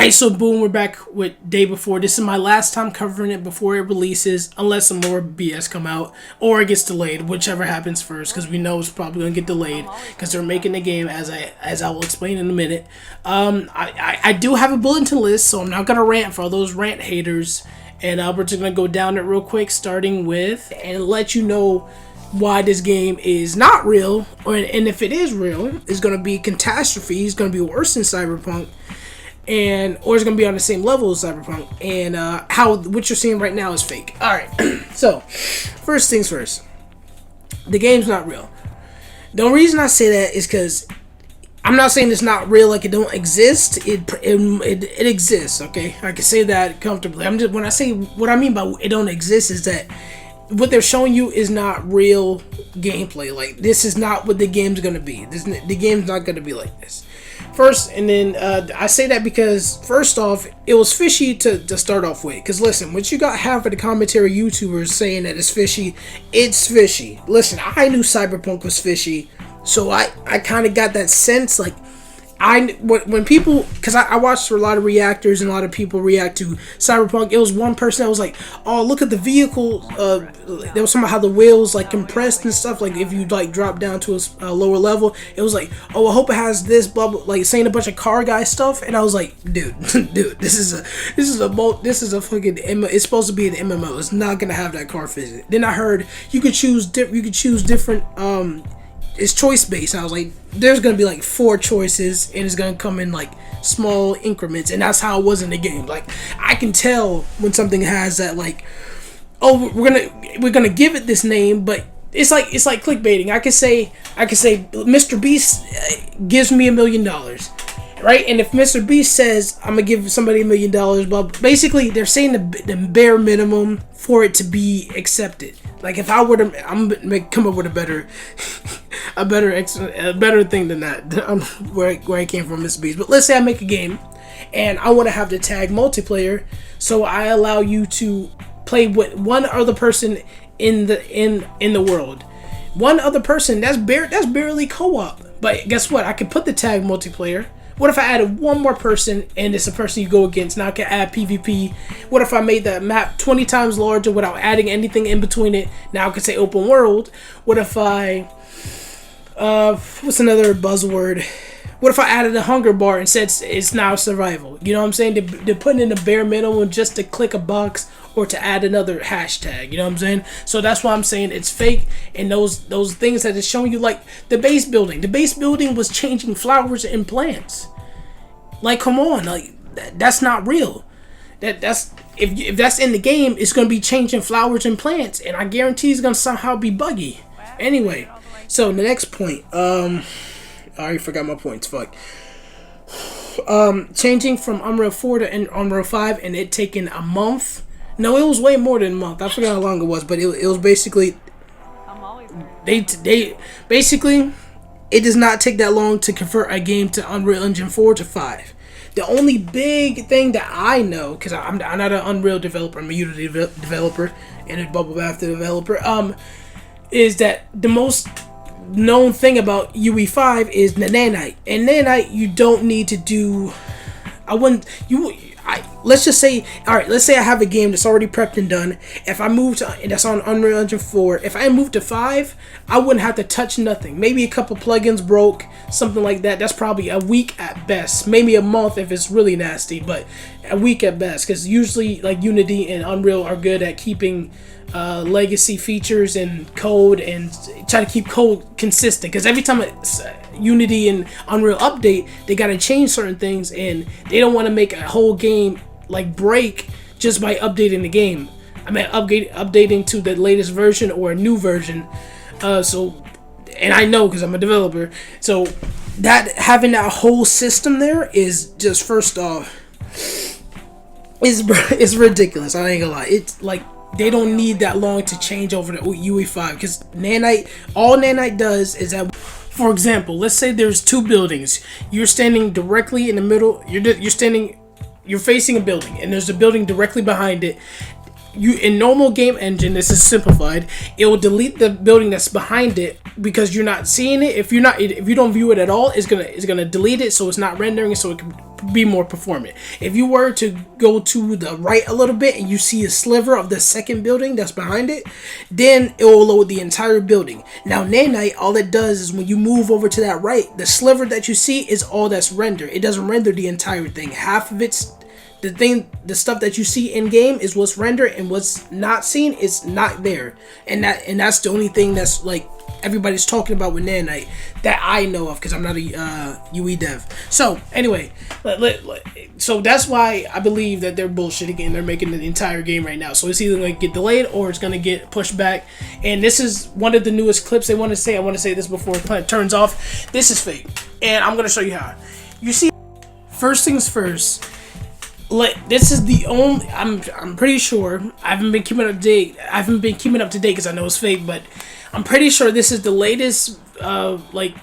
Alright, so boom, we're back with day before. This is my last time covering it before it releases, unless some more BS come out or it gets delayed, whichever happens first, because we know it's probably gonna get delayed because they're making the game as I will explain in a minute. I do have a bulletin list, so I'm not gonna rant for all those rant haters, and we're just gonna go down it real quick, starting with and let you know why this game is not real, and if it is real, it's gonna be catastrophe. It's gonna be worse than Cyberpunk. Or it's gonna be on the same level as Cyberpunk, and how what you're seeing right now is fake. All right, so first things first, the game's not real. The only reason I say that is because I'm not saying it's not real, like it don't exist. It exists. Okay, I can say that comfortably. When I say what I mean by it don't exist is that what they're showing you is not real gameplay. Like, this is not what the game's gonna be. The game's not gonna be like this. First, and then I say that because, first off, it was fishy to start off with. Because listen, once you got half of the commentary YouTubers saying that it's fishy, it's fishy. Listen, I knew Cyberpunk was fishy, so I kind of got that sense, like, when people, because I watched a lot of reactors and a lot of people react to Cyberpunk. It was one person that was like, oh, look at the vehicle, there was some how the wheels like compressed and stuff, like if you like drop down to a lower level, it was like, oh, I hope it has this blah, blah, like saying a bunch of car guy stuff. And I was like, dude, this is a fucking it's supposed to be an MMO. It's not gonna have that car physics. Then I heard you could choose different it's choice based. I was like, there's gonna be like 4 choices, and it's gonna come in like small increments, and that's how it was in the game. Like, I can tell when something has that, like, oh, we're gonna give it this name, but it's like clickbaiting. I could say Mr. Beast gives me $1 million, right? And if Mr. Beast says I'm gonna give somebody $1 million, but basically they're saying the bare minimum for it to be accepted. Like, if I were to, I'm gonna come up with a better thing than that. Where I came from, Mr. Beast. But let's say I make a game, and I want to have the tag multiplayer, so I allow you to play with one other person in the world. One other person, that's barely co-op. But guess what? I can put the tag multiplayer. What if I added one more person, and it's a person you go against? Now I can add PvP. What if I made that map 20 times larger without adding anything in between it? Now I can say open world. What if I, what's another buzzword? What if I added a hunger bar and said it's now survival? You know what I'm saying? They're putting in the bare minimum just to click a box or to add another hashtag. You know what I'm saying? So that's why I'm saying it's fake. And those things that it's showing you, like the base building. The base building was changing flowers and plants. Like, come on, like that's not real. That's if that's in the game, it's gonna be changing flowers and plants, and I guarantee it's gonna somehow be buggy. Anyway, so the next point, I already forgot my points. Fuck. Changing from Unreal 4 to Unreal 5, and it taking a month. No, it was way more than a month. I forgot how long it was, but it was basically they basically. It does not take that long to convert a game to Unreal Engine 4 to 5. The only big thing that I know, because I'm not an Unreal developer, I'm a Unity developer and a Bubble Bath developer, is that the most known thing about UE5 is the nanite. And nanite, you don't need to do... let's just say, alright, let's say I have a game that's already prepped and done. If I move to, that's on Unreal Engine 4, if I move to 5, I wouldn't have to touch nothing. Maybe a couple plugins broke, something like that. That's probably a week at best. Maybe a month if it's really nasty, but a week at best. Because usually, like, Unity and Unreal are good at keeping legacy features and code, and try to keep code consistent. Because every time Unity and Unreal update, they got to change certain things, and they don't want to make a whole game like break just by updating the game. I mean, updating to the latest version or a new version. And I know because I'm a developer. So that having that whole system there is just, first off, is ridiculous. I ain't gonna lie. It's like they don't need that long to change over to UE5, because nanite, all nanite does is that, for example, let's say there's 2 buildings. You're standing directly in the middle. You're facing a building, and there's a building directly behind it. In normal game engine, this is simplified, it will delete the building that's behind it because you're not seeing it. If you don't view it at all, it's gonna delete it, so it's not rendering, so it can be more performant. If you were to go to the right a little bit and you see a sliver of the second building that's behind it, then it will load the entire building. Now Nanite, all it does is when you move over to that right, the sliver that you see is all that's rendered. It doesn't render the entire thing. Half of it's the stuff that you see in game is what's rendered, and what's not seen is not there. And that's the only thing that's like everybody's talking about with Nanite that I know of, because I'm not a UE dev. So anyway, so that's why I believe that they're bullshitting and they're making the entire game right now. So it's either going to get delayed or it's going to get pushed back. And this is one of the newest clips they want to say. I want to say this before it turns off. This is fake, and I'm going to show you how. You see, first things first. This is the only. I'm pretty sure. I haven't been keeping up to date. I haven't been keeping up to date because I know it's fake, but I'm pretty sure this is the latest like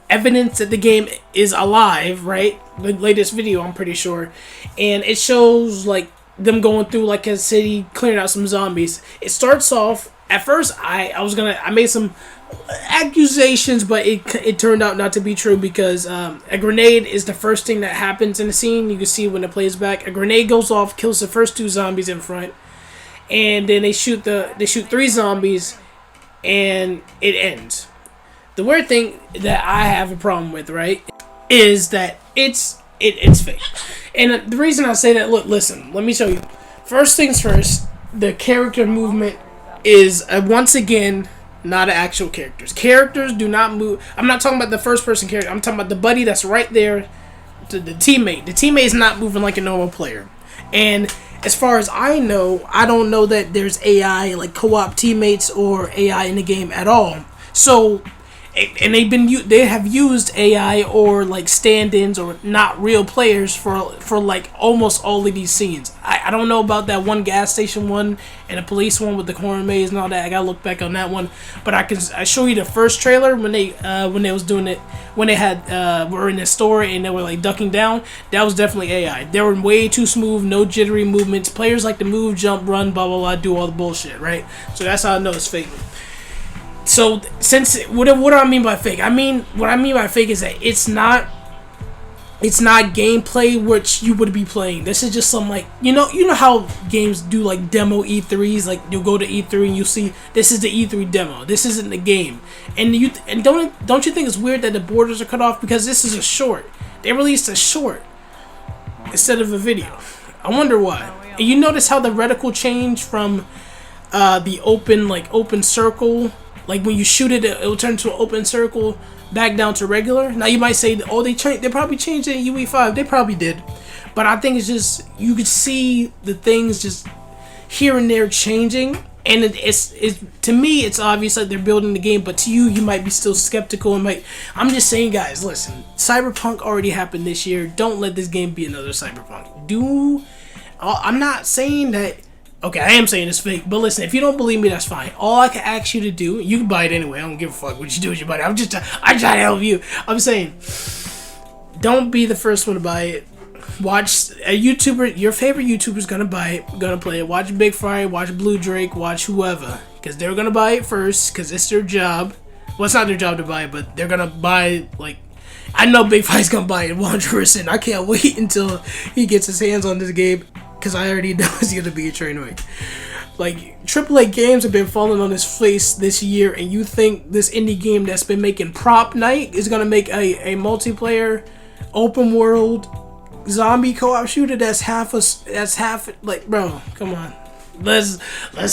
evidence that the game is alive. Right, the latest video. I'm pretty sure, and it shows like them going through like a city, clearing out some zombies. It starts off. At first, I made some accusations, but it turned out not to be true, because a grenade is the first thing that happens in the scene. You can see when it plays back, a grenade goes off, kills the first 2 zombies in front, and then they shoot 3 zombies, and it ends. The weird thing that I have a problem with, right, is that it's fake. And the reason I say that, listen, let me show you. First things first, the character movement is once again not actual characters. Characters do not move. I'm not talking about the first person character. I'm talking about the buddy that's right there, the teammate. The teammate is not moving like a normal player. And as far as I know, I don't know that there's AI like co-op teammates or AI in the game at all. So, and they have used AI or like stand-ins or not real players for like almost all of these scenes. I don't know about that one gas station one and a police one with the corn maze and all that. I gotta look back on that one, but I show you the first trailer when they was doing it, when they had were in the store and they were like ducking down. That was definitely AI. They were way too smooth, no jittery movements. Players like to move, jump, run, blah blah blah, do all the bullshit, right? So that's how I know it's fake. So since what do I mean by fake? What I mean by fake is that it's not gameplay which you would be playing. This is just some like you know how games do like demo E3s, like you'll go to E3 and you see this is the E3 demo. This isn't the game. And don't you think it's weird that the borders are cut off, because this is a short. They released a short instead of a video. I wonder why. And you notice how the reticle changed from the open circle. Like when you shoot it, it will turn to an open circle back down to regular. Now you might say, oh, they probably changed it in UE5. They probably did. But I think it's just, you could see the things just here and there changing. And it's to me, it's obvious that they're building the game. But to you, you might be still skeptical. I'm just saying, guys, listen. Cyberpunk already happened this year. Don't let this game be another Cyberpunk. I'm not saying that. Okay, I am saying it's fake, but listen, if you don't believe me, that's fine. All I can ask you to do, you can buy it anyway. I don't give a fuck what you do with your money. I'm trying to help you. I'm saying, don't be the first one to buy it. Watch a YouTuber, your favorite YouTuber's gonna buy it, gonna play it. Watch Big Fry, watch Blue Drake, watch whoever, because they're gonna buy it first, because it's their job. Well, it's not their job to buy it, but they're gonna buy, like, I know Big Fry's gonna buy it 100%. I can't wait until he gets his hands on this game, because I already know it's gonna be a train wreck. Like, AAA games have been falling on his face this year, and you think this indie game that's been making Prop Night is gonna make a multiplayer, open world, zombie co-op shooter that's half like, bro, come on. Let's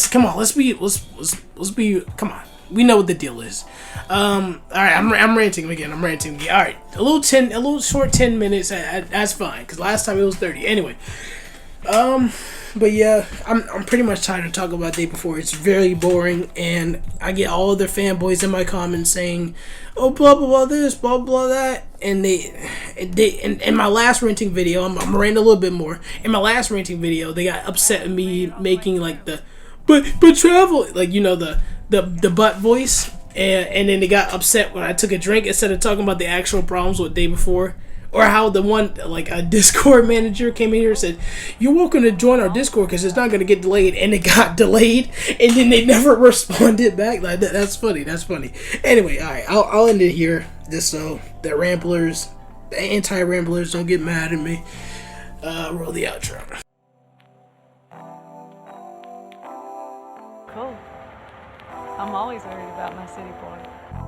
come on. Let's be. Come on. We know what the deal is. All right, I'm ranting again. All right, a little short 10 minutes. That's fine, because last time it was 30. Anyway. But yeah, I'm pretty much tired of talking about Day Before. It's very boring, and I get all their fanboys in my comments saying, "Oh, blah blah blah this, blah blah that," and in my last renting video, I'm ranting a little bit more. In my last renting video, they got upset at me making like the, but travel, like the butt voice, and then they got upset when I took a drink instead of talking about the actual problems with Day Before. Or how the one, like a Discord manager came in here and said, "You're welcome to join our Discord because it's not going to get delayed." And it got delayed. And then they never responded back. Like That's funny. Anyway, all right. I'll end it here. Just so the Ramblers, The anti-ramblers, don't get mad at me. Roll the outro. Cool. I'm always worried about my city boy.